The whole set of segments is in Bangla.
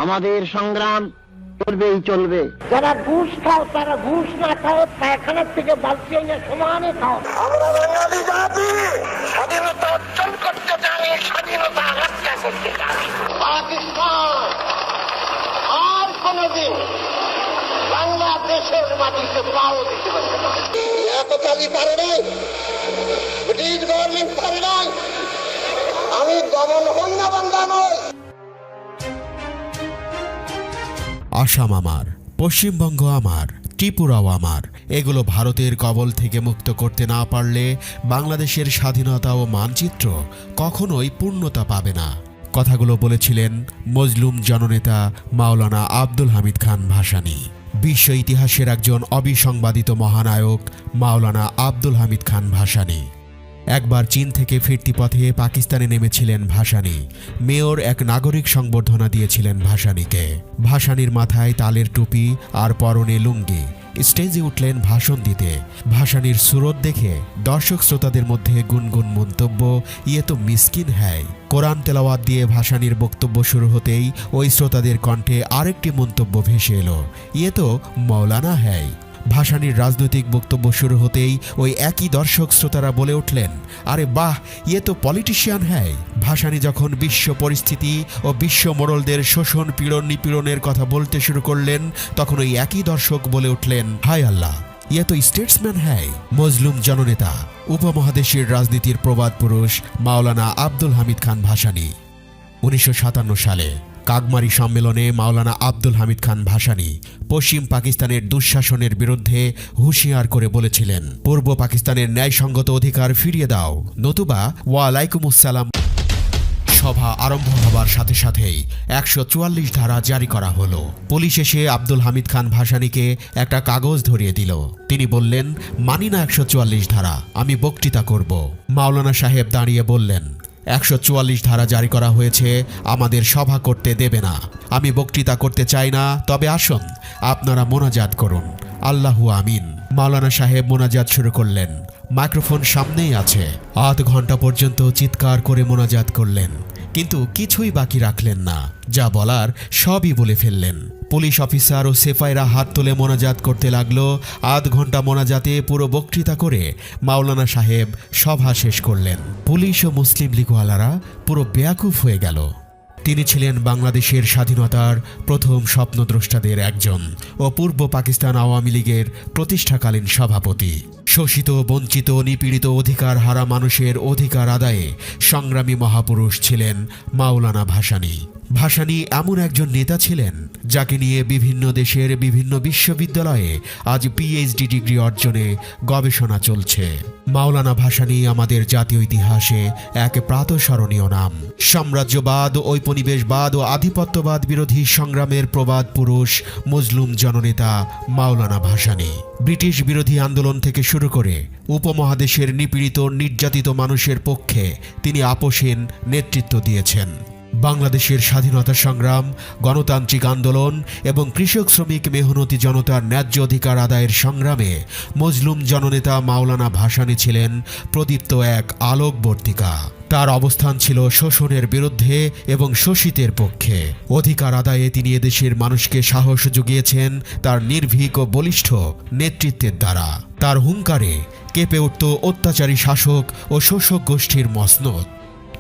আমাদের সংগ্রাম চলবেই চলবে। যারা ঘুষ খাও তারা ঘুষ না খাও, পায়খানার থেকে বালতি এনে সমানে খাও। আমরা বাঙালি জাতি স্বাধীনতা অর্জন করতে জানি, স্বাধীনতা হত্যা করতে জানি। পাকিস্তান আর কোনদিন বাংলাদেশের মাটিতে পাও দিতে পারবে না। এতকালই পারে নাই, ব্রিটিশ গভর্নমেন্ট পারে নাই। আমি দমন হই না, বাংলা নয়। আসাম আমার, পশ্চিমবঙ্গ আমার, ত্রিপুরাও আমার। এগুলো ভারতের কবল থেকে মুক্ত করতে না পারলে বাংলাদেশের স্বাধীনতা ও মানচিত্র কখনোই পূর্ণতা পাবে না। কথাগুলো বলেছিলেন মজলুম জননেতা মাওলানা আব্দুল হামিদ খান ভাসানী। বিশ্ব ইতিহাসের একজন অবিসংবাদিত মহানায়ক মাওলানা আব্দুল হামিদ খান ভাসানী। একবার চীন থেকে ফিরতি পথে পাকিস্তানে নেমেছিলেন ভাসানী। মেয়র এক নাগরিক সংবর্ধনা দিয়েছিলেন ভাসানীকে। ভাসানীর মাথায় তালের টুপি আর পরনে লুঙ্গি। স্টেজে উঠলেন ভাষণ দিতে। ভাসানীর সুরত দেখে দর্শক শ্রোতাদের মধ্যে গুনগুন মন্তব্য, ইয়ে তো মিসকিন হ্যায়। কোরআন তেলাওয়াত দিয়ে ভাসানীর বক্তব্য শুরু হতেই ওই শ্রোতাদের কণ্ঠে আরেকটি মন্তব্য ভেসে এলো, ইয়ে তো মৌলানা হ্যায়। ভাসানীর রাজনৈতিক বক্তব্য শুরু হতেই ওই একই দর্শক শ্রোতারা বলে উঠলেন, আরে বাহ, ইয়ে তো পলিটিশিয়ান হ্যায়। ভাসানী যখন বিশ্ব পরিস্থিতি ও বিশ্ব মোড়লদের শোষণ পীড়ন নিপীড়নের কথা বলতে শুরু করলেন, তখন ওই একই দর্শক বলে উঠলেন, হায় আল্লাহ, ইয়ে তো স্টেটসম্যান হ্যায়। মজলুম জননেতা, উপমহাদেশের রাজনীতির প্রবাদ পুরুষ মাওলানা আব্দুল হামিদ খান ভাসানী। 1957 সালে কাগমারি সম্মেলনে মাওলানা আব্দুল হামিদ খান ভাসানী পশ্চিম পাকিস্তানের দুঃশাসনের বিরুদ্ধে হুঁশিয়ার করে বলেছিলেন, পূর্ব পাকিস্তানের ন্যায়সঙ্গত অধিকার ফিরিয়ে দাও, নতুবা ওয়ালাইকুমুসসালাম। সভা আরম্ভ হবার সাথে সাথেই 144 ধারা জারি করা হলো। পুলিশ এসে আব্দুল হামিদ খান ভাসানীকে একটা কাগজ ধরিয়ে দিল। তিনি বললেন, মানি না 144 ধারা, আমি বক্তৃতা করব। মাওলানা সাহেব দাঁড়িয়ে বললেন, 144 ধারা জারি করা হয়েছে, আমাদের সভা করতে দেবে না। আমি বক্তৃতা করতে চাই না, তবে আসুন আপনারা মোনাজাত করুন, আল্লাহু আমিন। মাওলানা সাহেব মোনাজাত শুরু করলেন। মাইক্রোফোন সামনেই আছে। আধ ঘন্টা পর্যন্ত চিৎকার করে মোনাজাত করলেন, কিন্তু কিছুই বাকি রাখলেন না। যা বলার সবই বলে ফেললেন। পুলিশ অফিসার ও সেফাইরা হাত তুলে মোনাজাত করতে লাগলো। আধ ঘন্টা মোনাজাতে পুরো বক্তৃতা করে মাওলানা সাহেব সভা শেষ করলেন। পুলিশ ও মুসলিম লীগওয়ালারা পুরো বেয়াকুফ হয়ে গেল। তিনি ছিলেন বাংলাদেশের স্বাধীনতার প্রথম স্বপ্নদ্রষ্টাদের একজন ও পূর্ব পাকিস্তান আওয়ামী লীগের প্রতিষ্ঠাকালীন সভাপতি। শোষিত, বঞ্চিত, নিপীড়িত, অধিকার হারা মানুষের অধিকার আদায়ে সংগ্রামী মহাপুরুষ ছিলেন মাওলানা ভাসানী। ভাসানী এমন একজন নেতা ছিলেন যাকে নিয়ে বিভিন্ন দেশের বিভিন্ন বিশ্ববিদ্যালয়ে আজ পিএইচডি ডিগ্রি অর্জনে গবেষণা চলছে। মাওলানা ভাসানী আমাদের জাতীয় ইতিহাসে এক প্রাতঃস্মরণীয় নাম। সাম্রাজ্যবাদ, ঔপনিবেশবাদ ও আধিপত্যবাদ বিরোধী সংগ্রামের প্রবাদ পুরুষ মজলুম জননেতা মাওলানা ভাসানী। ব্রিটিশ বিরোধী আন্দোলন থেকে শুরু করে উপমহাদেশের নিপীড়িত নির্যাতিত মানুষের পক্ষে তিনি আপোষহীন নেতৃত্ব দিয়েছেন। বাংলাদেশের স্বাধীনতা সংগ্রাম, গণতান্ত্রিক আন্দোলন এবং কৃষক শ্রমিক মেহনতি জনতার ন্যায্য অধিকার আদায়ের সংগ্রামে মজলুম জননেতা মাওলানা ভাসানী ছিলেন প্রদীপ্ত এক আলোকবর্তিকা। তার অবস্থান ছিল শোষণের বিরুদ্ধে এবং শোষিতের পক্ষে। অধিকার আদায়ে তিনি এদেশের মানুষকে সাহস জুগিয়েছেন তার নির্ভীক ও বলিষ্ঠ নেতৃত্বের দ্বারা। তার হুঙ্কারে কেঁপে উঠত অত্যাচারী শাসক ও শোষক গোষ্ঠীর মসনদ।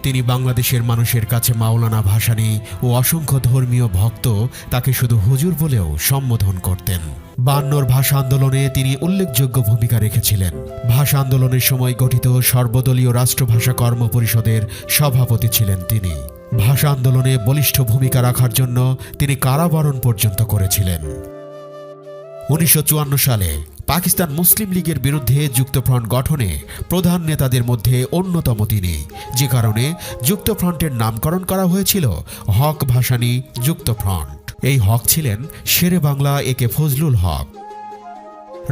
তিনি বাংলাদেশের মানুষের কাছে মাওলানা ভাসানী ও অসংখ্য ধর্মীয় ভক্ত তাকে শুধু হুজুর বলেও সম্বোধন করতেন। 52 ভাষা আন্দোলনে তিনি উল্লেখযোগ্য ভূমিকা রেখেছিলেন। ভাষা আন্দোলনের সময় গঠিত সর্বদলীয় রাষ্ট্রভাষা কর্ম পরিষদের সভাপতি ছিলেন তিনি। ভাষা আন্দোলনে বলিষ্ঠ ভূমিকা রাখার জন্য তিনি কারাবরণ পর্যন্ত করেছিলেন। 1954 সালে পাকিস্তান মুসলিম লীগের বিরুদ্ধে যুক্তফ্রন্ট গঠনে প্রধান নেতাদের মধ্যে অন্যতম তিনি, যে কারণে যুক্তফ্রন্টের নামকরণ করা হয়েছিল হক ভাসানী যুক্তফ্রন্ট। এই হক ছিলেন শেরে বাংলা একে ফজলুল হক।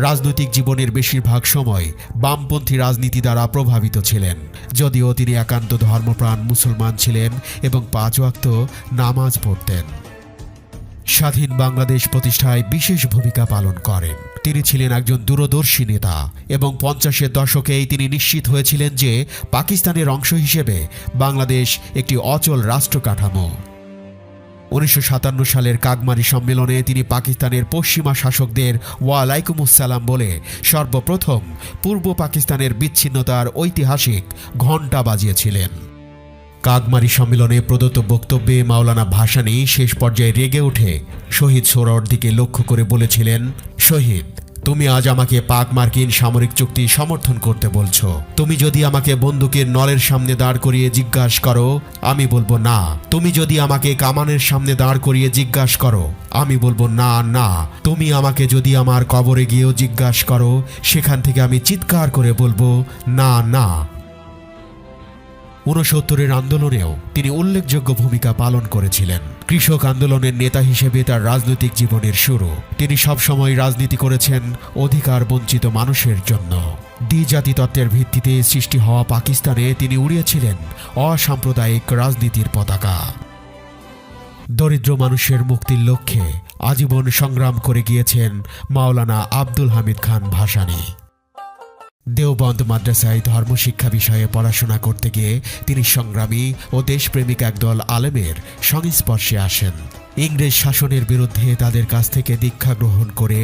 রাজনৈতিক জীবনের বেশিরভাগ সময় বামপন্থী রাজনীতি দ্বারা প্রভাবিত ছিলেন, যদিও তিনি একান্ত ধর্মপ্রাণ মুসলমান ছিলেন এবং 5 ওয়াক্ত নামাজ পড়তেন। স্বাধীন বাংলাদেশ প্রতিষ্ঠায় বিশেষ ভূমিকা পালন করেন। তিনি ছিলেন একজন দূরদর্শী নেতা এবং 50-এর দশকেই তিনি নিশ্চিত হয়েছিলেন যে পাকিস্তানের অংশ হিসেবে বাংলাদেশ একটি অচল রাষ্ট্র কাঠামো। 1957 সালের কাগমারি সম্মেলনে তিনি পাকিস্তানের পশ্চিমা শাসকদের ওয়ালাইকুমুসসালাম বলে সর্বপ্রথম পূর্ব পাকিস্তানের বিচ্ছিন্নতার ঐতিহাসিক ঘণ্টা বাজিয়েছিলেন। কাগমারি সম্মেলনে প্রদত্ত বক্তব্যে মাওলানা ভাসানী শেষ পর্যায়ে রেগে উঠে শহীদ সোহরাওয়ার্দীকে লক্ষ্য করে বলেছিলেন, শহীদ, তুমি আজ আমাকে পাক মার্কিন সামরিক চুক্তি সমর্থন করতে বলছো। তুমি যদি আমাকে বন্দুকের নলের সামনে দাঁড় করিয়ে জিজ্ঞাসা করো, আমি বলবো না। তুমি যদি আমাকে কামানের সামনে দাঁড় করিয়ে জিজ্ঞাসা করো, আমি বলবো না না। তুমি আমাকে যদি আমার কবরে গিয়েও জিজ্ঞাসা করো, সেখান থেকে আমি চিৎকার করে বলবো না না। 69-এর আন্দোলনেও তিনি উল্লেখযোগ্য ভূমিকা পালন করেছিলেন। কৃষক আন্দোলনের নেতা হিসেবে তার রাজনৈতিক জীবনের শুরু। তিনি সবসময় রাজনীতি করেছেন অধিকার বঞ্চিত মানুষের জন্য। দ্বিজাতি তত্ত্বের ভিত্তিতে সৃষ্টি হওয়া পাকিস্তানে তিনি উড়িয়েছিলেন অসাম্প্রদায়িক রাজনীতির পতাকা। দরিদ্র মানুষের মুক্তির লক্ষ্যে আজীবন সংগ্রাম করে গিয়েছেন মাওলানা আব্দুল হামিদ খান ভাসানী। দেওবন্দ মাদ্রাসায় ধর্মশিক্ষা বিষয়ে পড়াশোনা করতে গিয়ে তিনি সংগ্রামী ও দেশপ্রেমিক একদল আলেমের সংস্পর্শে আসেন। ইংরেজ শাসনের বিরুদ্ধে তাদের কাছ থেকে দীক্ষা গ্রহণ করে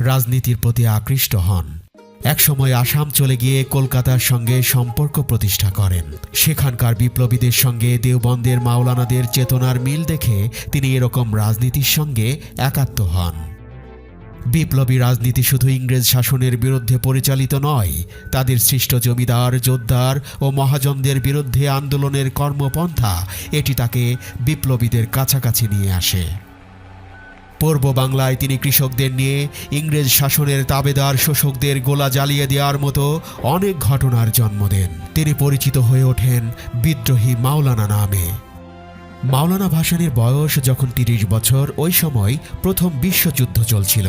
রাজনীতির প্রতি আকৃষ্ট হন। একসময় আসাম চলে গিয়ে কলকাতার সঙ্গে সম্পর্ক প্রতিষ্ঠা করেন। সেখানকার বিপ্লবীদের সঙ্গে দেওবন্দের মাওলানাদের চেতনার মিল দেখে তিনি এরকম রাজনীতির সঙ্গে একাত্ম হন। বিপ্লবী রাজনীতি শুধু ইংরেজ শাসনের বিরুদ্ধে পরিচালিত নয়, তাদের সৃষ্ট জমিদার, জোদ্দার ও মহাজনদের বিরুদ্ধে আন্দোলনের কর্মপন্থা এটি তাকে বিপ্লবীদের কাছাকাছি নিয়ে আসে। পূর্ব বাংলায় তিনি কৃষকদের নিয়ে ইংরেজ শাসনের তাবেদার শোষকদের গোলা জ্বালিয়ে দেওয়ার মতো অনেক ঘটনার জন্ম দেন। তিনি পরিচিত হয়ে ওঠেন বিদ্রোহী মাওলানা নামে। মাওলানা ভাসানীর বয়স যখন 30 বছর, ওই সময় প্রথম বিশ্বযুদ্ধ চলছিল।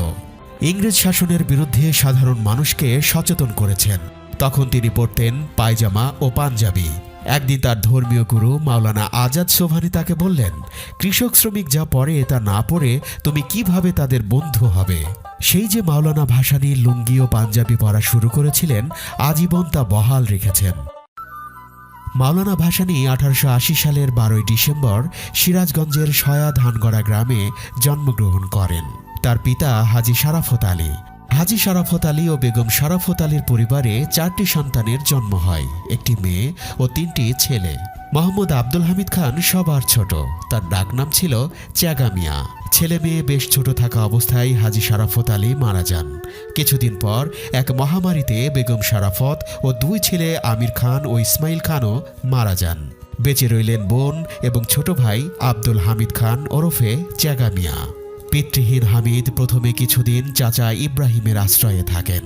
ইংরেজ শাসনের বিরুদ্ধে সাধারণ মানুষকে সচেতন করেছেন। তখন তিনি পরতেন পায়জামা ও পাঞ্জাবি। একদিন তার ধর্মীয় গুরু মাওলানা আজাদ সোভানি তাকে বললেন, কৃষক শ্রমিক যা পরে তা না পরে তুমি কিভাবে তাদের বন্ধু হবে? সেই যে মাওলানা ভাসানী লুঙ্গি ও পাঞ্জাবি পরা শুরু করেছিলেন, আজীবন তা বহাল রেখেছেন। মাওলানা ভাসানী 1880 সালের 12 ডিসেম্বর সিরাজগঞ্জের সয়া ধানগড়া গ্রামে জন্মগ্রহণ করেন। তার পিতা হাজী শারাফত আলী। হাজী শারাফত আলী ও বেগম শারাফত আলীর পরিবারে 4টি সন্তানের জন্ম হয়, একটি মেয়ে ও 3টি ছেলে। মোহাম্মদ আব্দুল হামিদ খান সবার ছোট। তার ডাকনাম ছিল চ্যাগা মিয়া। ছেলে মেয়ে বেশ ছোট থাকা অবস্থায় হাজী শারাফত আলী মারা যান। কিছুদিন পর এক মহামারীতে বেগম শারাফত ও 2 ছেলে আমির খান ও ইসমাইল খানও মারা যান। বেঁচে রইলেন বোন এবং ছোট ভাই আব্দুল হামিদ খান ওরফে চ্যাগা মিয়া। পিতৃহীন হামিদ প্রথমে কিছুদিন চাচা ইব্রাহিমের আশ্রয়ে থাকেন।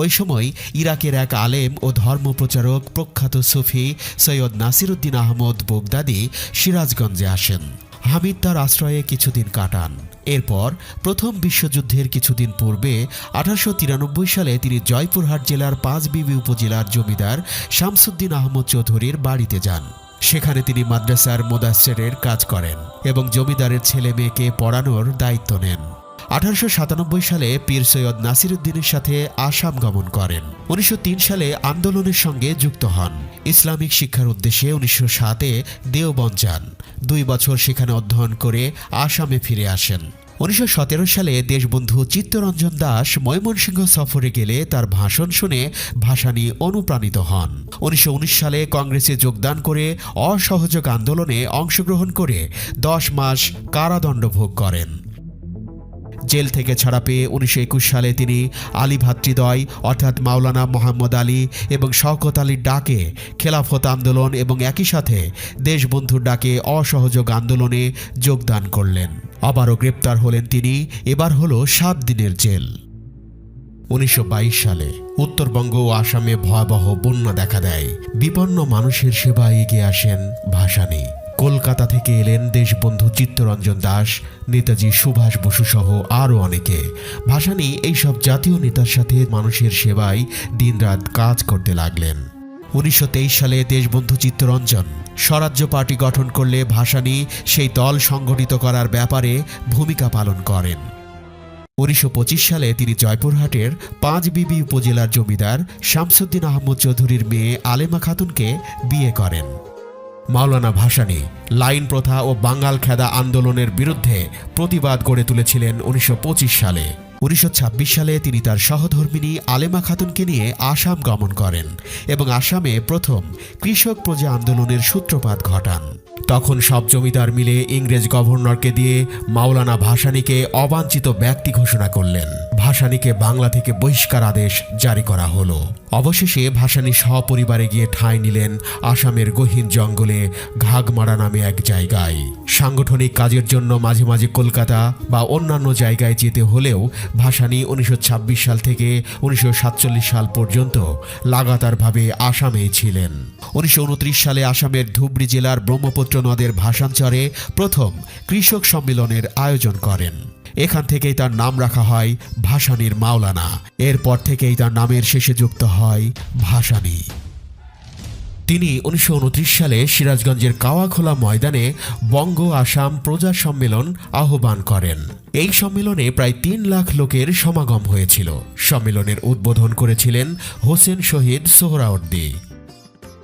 ওই সময় ইরাকের এক আলেম ও ধর্মপ্রচারক প্রখ্যাত সুফি সৈয়দ নাসিরউদ্দিন আহমদ বগদাদি সিরাজগঞ্জে আসেন। হামিদ তার আশ্রয়ে কিছুদিন কাটান। এরপর প্রথম বিশ্বযুদ্ধের কিছুদিন পূর্বে 1893 সালে তিনি জয়পুরহাট জেলার পাঁচবিবি উপজেলার জমিদার শামসুদ্দিন আহমদ চৌধুরীর বাড়িতে যান। সেখানে তিনি মাদ্রাসার মোদাস্সেরের কাজ করেন এবং জমিদারের ছেলে মেয়েকে পড়ানোর দায়িত্ব নেন। 1897 সালে পীর সৈয়দ নাসিরউদ্দিনের সাথে আসাম গমন করেন। 1903 সালে আন্দোলনের সঙ্গে যুক্ত হন। ইসলামিক শিক্ষার উদ্দেশ্যে 1907-এ দেওবন্দ যান। 2 বছর সেখানে অধ্যয়ন করে আসামে ফিরে আসেন। 1917 সালে দেশবন্ধু চিত্তরঞ্জন দাস ময়মনসিংহ সফরে গেলে তার ভাষণ শুনে ভাসানী অনুপ্রাণিত হন। 1919 সালে কংগ্রেসে যোগদান করে অসহযোগ আন্দোলনে অংশগ্রহণ করে 10 মাস কারাদণ্ড ভোগ করেন। জেল থেকে ছাড়া পেয়ে 1921 সালে তিনি আলী ভাতৃদ্বয় অর্থাৎ মাওলানা মোহাম্মদ আলী এবং শওকত আলীর ডাকে খেলাফত আন্দোলন এবং একই সাথে দেশবন্ধুর ডাকে অসহযোগ আন্দোলনে যোগদান করলেন। আবারও গ্রেপ্তার হলেন তিনি। এবার হলো 7 দিনের জেল। 1922 সালে উত্তরবঙ্গ ও আসামে ভয়াবহ বন্যা দেখা দেয়। বিপন্ন মানুষের সেবায় এগিয়ে আসেন ভাসানী। কলকাতা থেকে এলেন দেশবন্ধু চিত্তরঞ্জন দাস, নেতাজি সুভাষ বসু সহ আরও অনেকে। ভাসানী এইসব জাতীয় নেতার সাথে মানুষের সেবায় দিনরাত কাজ করতে লাগলেন। 1923 সালে দেশবন্ধু চিত্তরঞ্জন স্বরাজ্য পার্টি গঠন করলে ভাসানী সেই দল সংগঠিত করার ব্যাপারে ভূমিকা পালন করেন। 1925 সালে তিনি জয়পুরহাটের পাঁচবিবি উপজেলার জমিদার শামসুদ্দিন আহমদ চৌধুরীর মেয়ে আলেমা খাতুনকে বিয়ে করেন। মাওলানা ভাসানী লাইন প্রথা ও বাঙ্গাল খেদা আন্দোলনের বিরুদ্ধে প্রতিবাদ গড়ে তুলেছিলেন 1925 সালে। 1926 সালে তিনি তার সহধর্মিণী আলেমা খাতুনকে নিয়ে আসাম গমন করেন এবং আসামে প্রথম কৃষক প্রজা আন্দোলনের সূত্রপাত ঘটান। তখন সব জমিদার মিলে ইংরেজ গভর্নরকে দিয়ে মাওলানা ভাসানীকে অবাঞ্ছিত ব্যক্তি ঘোষণা করলেন। ভাসানীকে বাংলা থেকে বহিষ্কার আদেশ জারি করা হলো। অবশেষে ভাসানী সপরিবারে গিয়ে ঠাঁই নিলেন আসামের গহীন জঙ্গলে ঘাগমারা নামে এক জায়গায়। সাংগঠনিক কাজের জন্য মাঝে মাঝে কলকাতা বা অন্যান্য জায়গায় যেতে হলেও ভাসানী 1926 সাল থেকে 1947 সাল পর্যন্ত লাগাতারভাবে আসামেই ছিলেন। 1929 সালে আসামের ধুবড়ী জেলার ব্রহ্মপুত্র নদের ভাসানচরে প্রথম কৃষক সম্মেলনের আয়োজন করেন। এখান থেকেই তার নাম রাখা হয় ভাসানীর মাওলানা। এরপর থেকেই তার নামের শেষে যুক্ত হয় ভাসানী। তিনি 1929 সালে সিরাজগঞ্জের কাওয়াখোলা ময়দানে বঙ্গ আসাম প্রজা সম্মেলন আহ্বান করেন। এই সম্মেলনে প্রায় 3 লাখ লোকের সমাগম হয়েছিল। সম্মেলনের উদ্বোধন করেছিলেন হোসেন শহীদ সোহরাওয়ার্দী।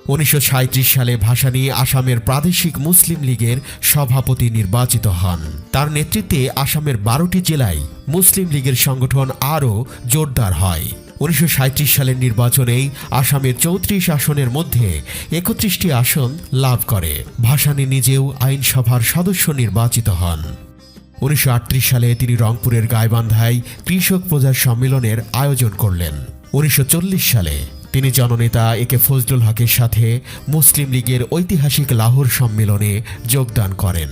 1937 সালে ভাসানী আসামের প্রাদেশিক মুসলিম লীগের সভাপতি নির্বাচিত হন। তার নেতৃত্বে আসামের 12টি জেলায় মুসলিম লীগের সংগঠন আরও জোরদার হয়। 1937 সালের নির্বাচনেই আসামের 34 আসনের মধ্যে 31টি আসন লাভ করে। ভাসানী নিজেও আইনসভার সদস্য নির্বাচিত হন। 1938 সালে তিনি রংপুরের গাইবান্ধায় কৃষক প্রজা সম্মেলনের আয়োজন করলেন। 1940 সালে তিনি জননেতা একে ফজলুল হকের সাথে মুসলিম লীগের ঐতিহাসিক লাহোর সম্মেলনে যোগদান করেন।